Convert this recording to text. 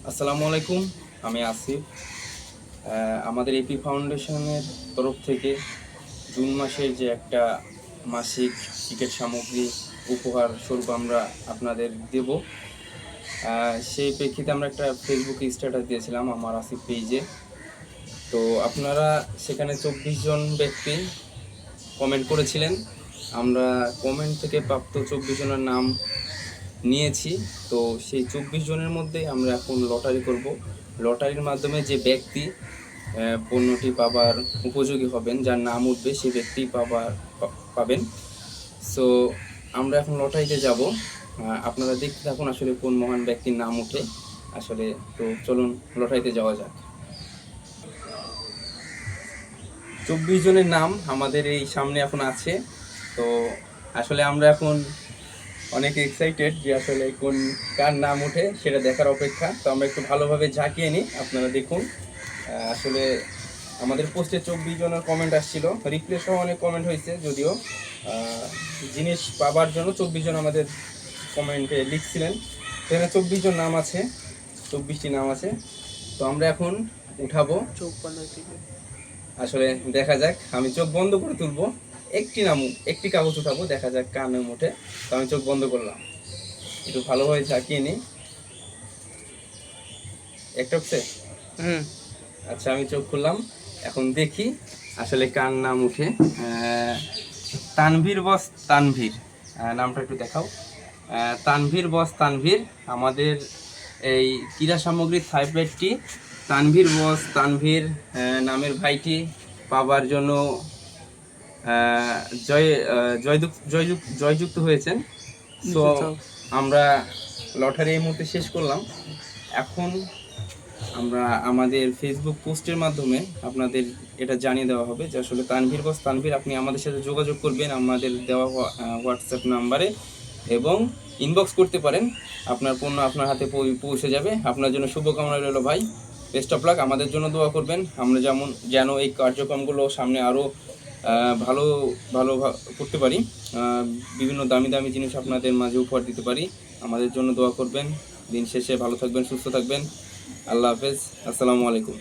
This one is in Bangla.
আসসালামু আলাইকুম, আমি আসিফ। আমাদের এপি ফাউন্ডেশনের তরফ থেকে জুন মাসের যে একটা মাসিক ক্রিকেট সামগ্রী উপহার স্বরূপ আমরা আপনাদের দেব, সেই প্রেক্ষিতে আমরা একটা ফেসবুকে স্ট্যাটাস দিয়েছিলাম আমার আসিফ পেজে। তো আপনারা সেখানে 24 জন ব্যক্তি কমেন্ট করেছিলেন। আমরা কমেন্ট থেকে প্রাপ্ত 24 জনের নাম নিয়েছি। তো সেই 24 জনের মধ্যে আমরা এখন লটারি করব। লটারির মাধ্যমে যে ব্যক্তি পণ্যটি পাবার উপযোগী হবেন, যার নাম উঠবে, সেই ব্যক্তি পাবেন। সো আমরা এখন লটারিতে যাব। আপনারা দেখতে থাকুন আসলে কোন মহান ব্যক্তির নাম উঠে আসলে। তো চলুন লটারিতে যাওয়া যাক। 24 জনের নাম আমাদের এই সামনে এখন আছে। তো আসলে আমরা এখন অনেক এক্সাইটেড যে আসলে কার নাম ওঠে সেটা দেখার অপেক্ষা। তো আমরা একটু ভালোভাবে ঝাঁকিয়ে নিই, আপনারা দেখুন। আসলে আমাদের পোস্টে 24 জনের কমেন্ট আসছিল, রিপ্লে সহ অনেক কমেন্ট হয়েছে। যদিও জিনিস পাবার জন্য 24 জন আমাদের কমেন্টে লিখছিলেন। সেখানে 24 জন নাম আছে, 24টি নাম আছে। তো আমরা এখন উঠাবো। আসলে দেখা যাক, আমি চোখ বন্ধ করে তুলবো। একটি কাগজ উঠাবো, দেখা যাক কার নাম ওঠে। তো আমি চোখ বন্ধ করলাম, একটু ভালোভাবে ঝাঁকিয়ে নিই। একটা উঠছে? আচ্ছা, আমি চোখ খুললাম, এখন দেখি আসলে কার নাম উঠে। তানভীর বস তানভীর, নামটা একটু দেখাও। তানভীর বস তানভীর, আমাদের এই ক্রীড়া সামগ্রীর থাইপ্লেটটি তানভীর বস তানভীর নামের ভাইটি পাবার জন্য জয়যুক্ত হয়েছেন। সো আমরা লটারি এই মুহূর্তে শেষ করলাম। এখন আমরা আমাদের ফেসবুক পোস্টের মাধ্যমে আপনাদের এটা জানিয়ে দেওয়া হবে যে আসলে তানভীর বস তানভীর, আপনি আমাদের সাথে যোগাযোগ করবেন আমাদের দেওয়া হোয়াটসঅ্যাপ নাম্বারে এবং ইনবক্স করতে পারেন। আপনার পণ্য আপনার হাতে পৌঁছে যাবে। আপনার জন্য শুভকামনা রইল ভাই, বেস্ট অফ লাক। আমাদের জন্য দোয়া করবেন, আমরা যেন এই কার্যক্রমগুলো সামনে আরও ভালো ভালো করতে পারি, বিভিন্ন দামি দামি জিনিস আপনাদের মাঝে উপহার দিতে পারি। আমাদের জন্য দোয়া করবেন। দিন শেষে ভালো থাকবেন, সুস্থ থাকবেন। আল্লাহ হাফেজ, আসসালামু আলাইকুম।